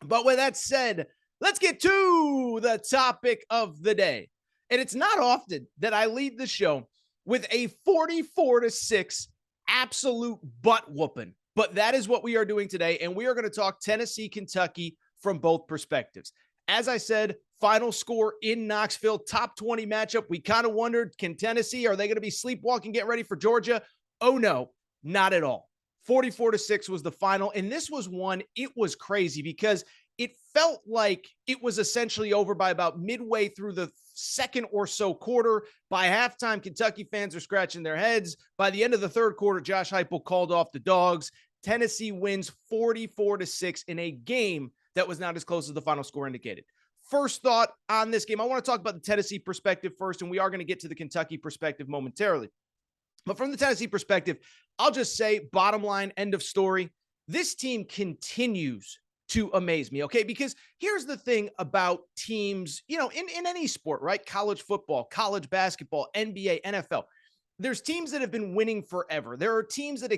But with that said, let's get to the topic of the day. And it's not often that I lead the show with a 44-6 absolute butt whooping. But that is what we are doing today. And we are going to talk Tennessee, Kentucky from both perspectives. As I said, final score in Knoxville, top 20 matchup. We kind of wondered, can Tennessee, are they going to be sleepwalking, get ready for Georgia? Oh, no, not at all. 44-6 was the final. And this was one, it was crazy because it felt like it was essentially over by about midway through the second or so quarter. By halftime, Kentucky fans are scratching their heads. By the end of the third quarter, Josh Heupel called off the dogs. Tennessee wins 44-6 in a game that was not as close as the final score indicated. First thought on this game, I want to talk about the Tennessee perspective first, and we are going to get to the Kentucky perspective momentarily. But from the Tennessee perspective, I'll just say, bottom line, end of story, this team continues to amaze me, okay? Because here's the thing about teams, in any sport, right? College football, college basketball, NBA, NFL. There's teams that have been winning forever. There are teams that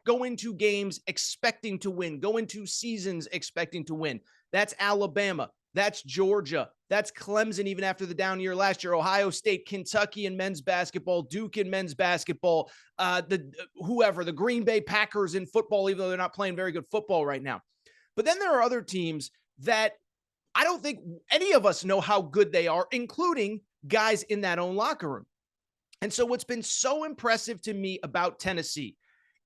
go into games expecting to win, go into seasons expecting to win. That's Alabama. That's Georgia. That's Clemson, even after the down year last year. Ohio State, Kentucky in men's basketball, Duke in men's basketball, the Green Bay Packers in football, even though they're not playing very good football right now. But then there are other teams that I don't think any of us know how good they are, including guys in that own locker room. And so what's been so impressive to me about Tennessee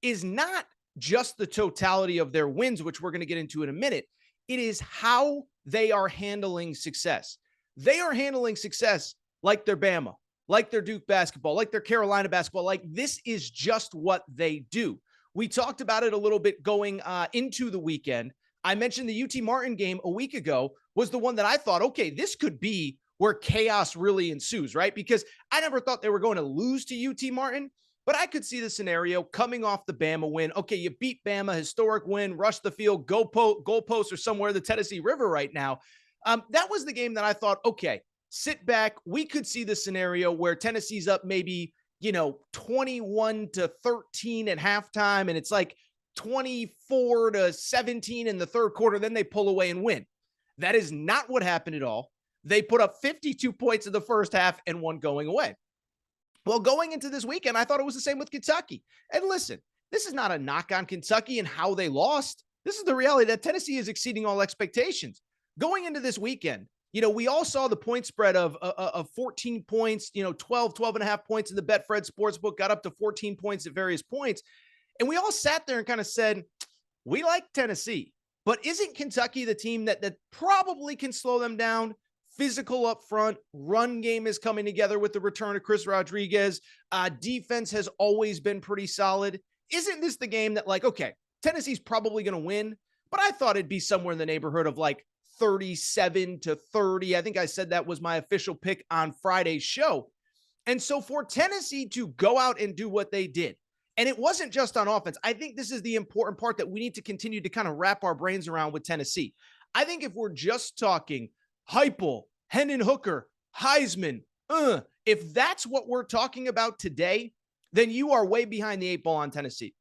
is not just the totality of their wins, which we're going to get into in a minute. It is how they are handling success. They are handling success like they're Bama, like they're Duke basketball, like they're Carolina basketball. Like this is just what they do. We talked about it a little bit going into the weekend. I mentioned the UT Martin game a week ago was the one that I thought, okay, this could be where chaos really ensues, right? Because I never thought they were going to lose to UT Martin, but I could see the scenario coming off the Bama win. Okay, you beat Bama, historic win, rush the field, goalposts are somewhere in the Tennessee River right now. That was the game that I thought, okay, sit back. We could see the scenario where Tennessee's up maybe, 21-13 at halftime, and it's like 24-17 in the third quarter. Then they pull away and win. That is not what happened at all. They put up 52 points in the first half and one going away. Well, going into this weekend, I thought it was the same with Kentucky. And listen, this is not a knock on Kentucky and how they lost. This is the reality that Tennessee is exceeding all expectations. Going into this weekend, we all saw the point spread of 14 points, 12 and a half points in the Betfred Sportsbook, got up to 14 points at various points. And we all sat there and kind of said, we like Tennessee, but isn't Kentucky the team that probably can slow them down? Physical up front, run game is coming together with the return of Chris Rodriguez. Defense has always been pretty solid. Isn't this the game that okay, Tennessee's probably going to win, but I thought it'd be somewhere in the neighborhood of 37-30. I think I said that was my official pick on Friday's show. And so for Tennessee to go out and do what they did, and it wasn't just on offense. I think this is the important part that we need to continue to kind of wrap our brains around with Tennessee. I think if we're just talking Heupel, Hendon Hooker, Heisman, if that's what we're talking about today, then you are way behind the 8 ball on Tennessee.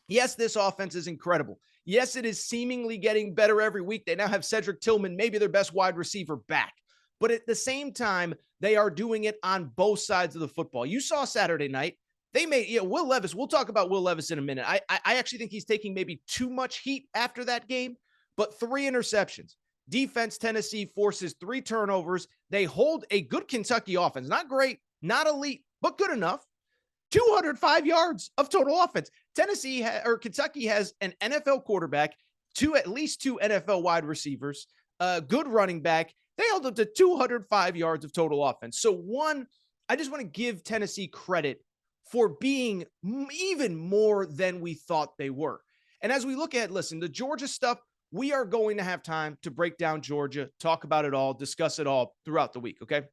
Yes, this offense is incredible. Yes, it is seemingly getting better every week. They now have Cedric Tillman, maybe their best wide receiver, back. But at the same time, they are doing it on both sides of the football. You saw Saturday night. They made Will Levis. We'll talk about Will Levis in a minute. I actually think he's taking maybe too much heat after that game, but 3 interceptions. Defense, Tennessee forces 3 turnovers. They hold a good Kentucky offense. Not great, not elite, but good enough. 205 yards of total offense. Kentucky has an NFL quarterback, at least two NFL wide receivers, a good running back. They held up to 205 yards of total offense. So one, I just want to give Tennessee credit for being even more than we thought they were. And as we look at, the Georgia stuff, we are going to have time to break down Georgia, talk about it all, discuss it all throughout the week, okay?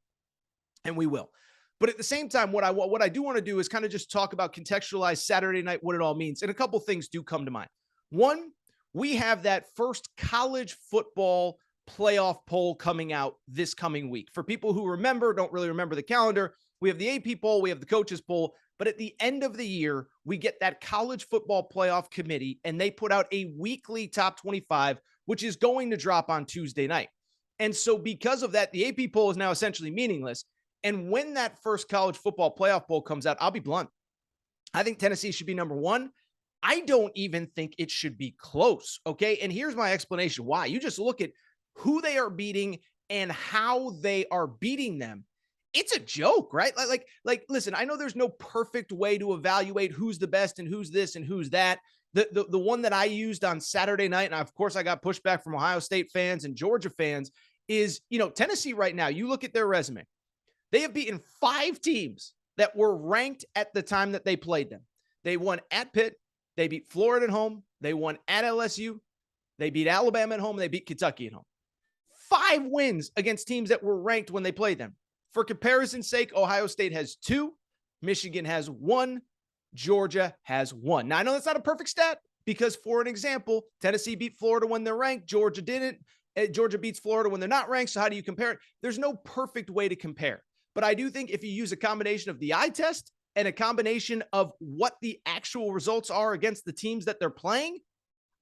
And we will. But at the same time, what I do want to do is kind of just talk about, contextualize Saturday night, what it all means. And a couple things do come to mind. One, we have that first college football playoff poll coming out this coming week. For people who don't really remember the calendar, we have the AP poll, we have the coaches poll, but at the end of the year, we get that college football playoff committee, and they put out a weekly top 25 which is going to drop on Tuesday night. And so because of that, the AP poll is now essentially meaningless. And when that first college football playoff poll comes out, I'll be blunt. I think Tennessee should be number one. I don't even think it should be close. Okay. And here's my explanation why. You just look at who they are beating and how they are beating them. It's a joke, right? Listen, I know there's no perfect way to evaluate who's the best and who's this and who's that. The one that I used on Saturday night, and of course I got pushback from Ohio State fans and Georgia fans, is, Tennessee right now, you look at their resume. They have beaten 5 teams that were ranked at the time that they played them. They won at Pitt. They beat Florida at home. They won at LSU. They beat Alabama at home. They beat Kentucky at home. 5 wins against teams that were ranked when they played them. For comparison's sake, Ohio State has 2. Michigan has 1. Georgia has 1. Now, I know that's not a perfect stat because, for an example, Tennessee beat Florida when they're ranked. Georgia didn't. Georgia beats Florida when they're not ranked. So how do you compare it? There's no perfect way to compare. But I do think if you use a combination of the eye test and a combination of what the actual results are against the teams that they're playing,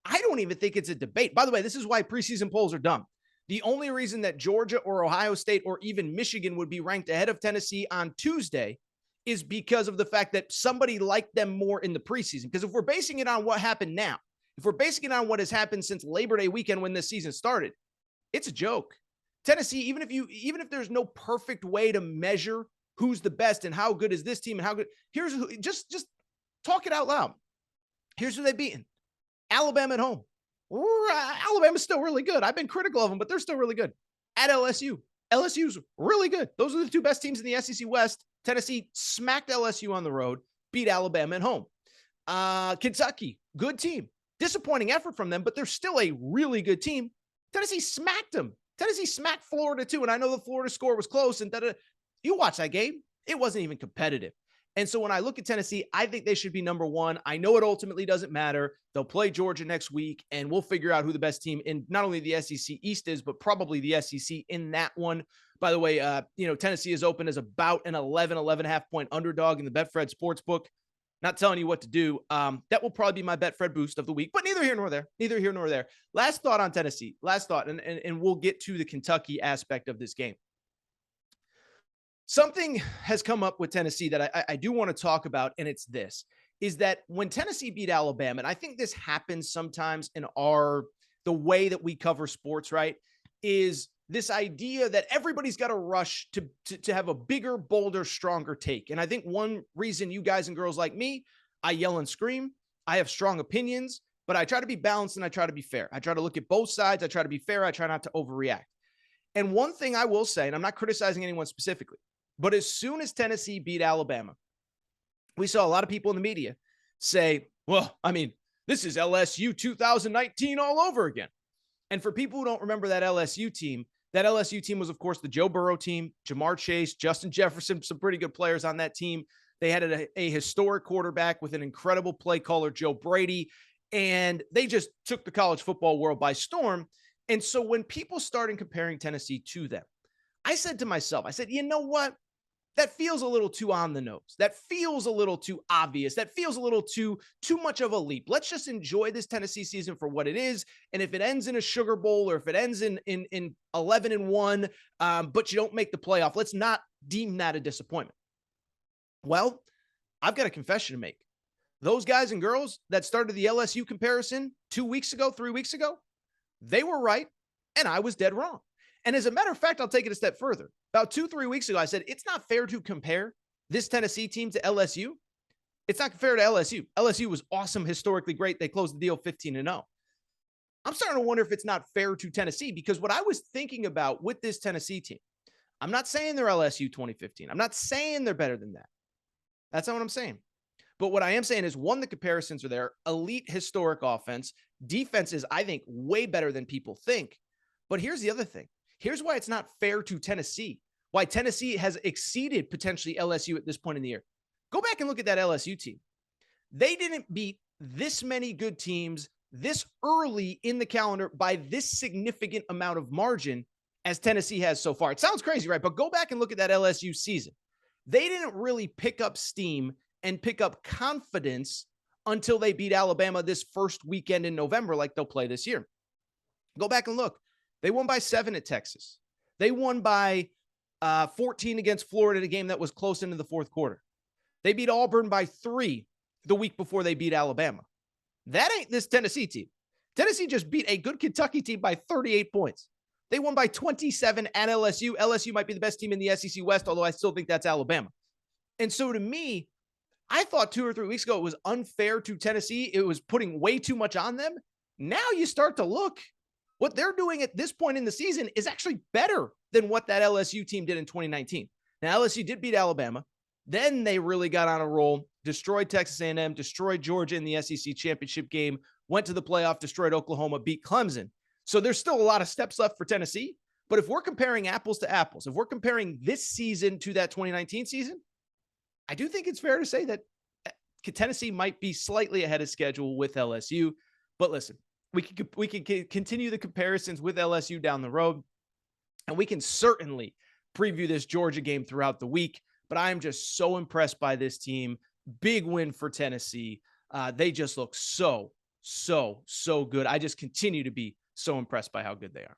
I don't even think it's a debate. By the way, this is why preseason polls are dumb. The only reason that Georgia or Ohio State or even Michigan would be ranked ahead of Tennessee on Tuesday is because of the fact that somebody liked them more in the preseason. Because if we're basing it on what happened now, if we're basing it on what has happened since Labor Day weekend when this season started, it's a joke. Tennessee, even if there's no perfect way to measure who's the best and how good is this team and how good, here's who, just talk it out loud. Here's who they've beaten. Alabama at home. Alabama's still really good. I've been critical of them, but they're still really good. At LSU. LSU's really good. Those are the 2 best teams in the SEC West. Tennessee smacked LSU on the road, beat Alabama at home. Kentucky, good team. Disappointing effort from them, but they're still a really good team. Tennessee smacked them. Tennessee smacked Florida too. And I know the Florida score was close. And you watch that game, it wasn't even competitive. And so when I look at Tennessee, I think they should be number one. I know it ultimately doesn't matter. They'll play Georgia next week, and we'll figure out who the best team in not only the SEC East is, but probably the SEC in that one. By the way, Tennessee is open as about an 11.5 point underdog in the Betfred Sportsbook. Not telling you what to do. That will probably be my Betfred boost of the week, but neither here nor there. Neither here nor there. Last thought on Tennessee. Last thought, and we'll get to the Kentucky aspect of this game. Something has come up with Tennessee that I do want to talk about, and it's this, is that when Tennessee beat Alabama, and I think this happens sometimes in the way that we cover sports, right, is this idea that everybody's got to rush to have a bigger, bolder, stronger take. And I think one reason you guys and girls like me, I yell and scream, I have strong opinions, but I try to be balanced and I try to be fair. I try to look at both sides. I try to be fair. I try not to overreact. And one thing I will say, and I'm not criticizing anyone specifically, but as soon as Tennessee beat Alabama, we saw a lot of people in the media say, well, I mean, this is LSU 2019 all over again. And for people who don't remember that LSU team was, of course, the Joe Burrow team, Jamar Chase, Justin Jefferson, some pretty good players on that team. They had a historic quarterback with an incredible play caller, Joe Brady, and they just took the college football world by storm. And so when people started comparing Tennessee to them, I said to myself, you know what? That feels a little too on the nose. That feels a little too obvious. That feels a little too much of a leap. Let's just enjoy this Tennessee season for what it is. And if it ends in a Sugar Bowl or if it ends in 11-1, but you don't make the playoff, let's not deem that a disappointment. Well, I've got a confession to make. Those guys and girls that started the LSU comparison 2 weeks ago, 3 weeks ago, they were right, and I was dead wrong. And as a matter of fact, I'll take it a step further. About 2-3 weeks ago, I said, it's not fair to compare this Tennessee team to LSU. It's not fair to LSU. LSU was awesome, historically great. They closed the deal 15-0. I'm starting to wonder if it's not fair to Tennessee, because what I was thinking about with this Tennessee team, I'm not saying they're LSU 2015. I'm not saying they're better than that. That's not what I'm saying. But what I am saying is, one, the comparisons are there. Elite historic offense. Defense is, I think, way better than people think. But here's the other thing. Here's why it's not fair to Tennessee. Why Tennessee has exceeded potentially LSU at this point in the year. Go back and look at that LSU team. They didn't beat this many good teams this early in the calendar by this significant amount of margin as Tennessee has so far. It sounds crazy, right? But go back and look at that LSU season. They didn't really pick up steam and pick up confidence until they beat Alabama this first weekend in November, like they'll play this year. Go back and look. They won by 7 at Texas. They won by 14 against Florida in a game that was close into the fourth quarter. They beat Auburn by 3 the week before they beat Alabama. That ain't this Tennessee team. Tennessee just beat a good Kentucky team by 38 points. They won by 27 at LSU. LSU might be the best team in the SEC West, although I still think that's Alabama. And so to me, I thought 2 or 3 weeks ago it was unfair to Tennessee. It was putting way too much on them. Now you start to look, what they're doing at this point in the season is actually better than what that LSU team did in 2019. Now, LSU did beat Alabama. Then they really got on a roll, destroyed Texas A&M, destroyed Georgia in the SEC championship game, went to the playoff, destroyed Oklahoma, beat Clemson. So there's still a lot of steps left for Tennessee. But if we're comparing apples to apples, if we're comparing this season to that 2019 season, I do think it's fair to say that Tennessee might be slightly ahead of schedule with LSU. But listen, we can continue the comparisons with LSU down the road, and we can certainly preview this Georgia game throughout the week. But I am just so impressed by this team. Big win for Tennessee. They just look so good. I just continue to be so impressed by how good they are.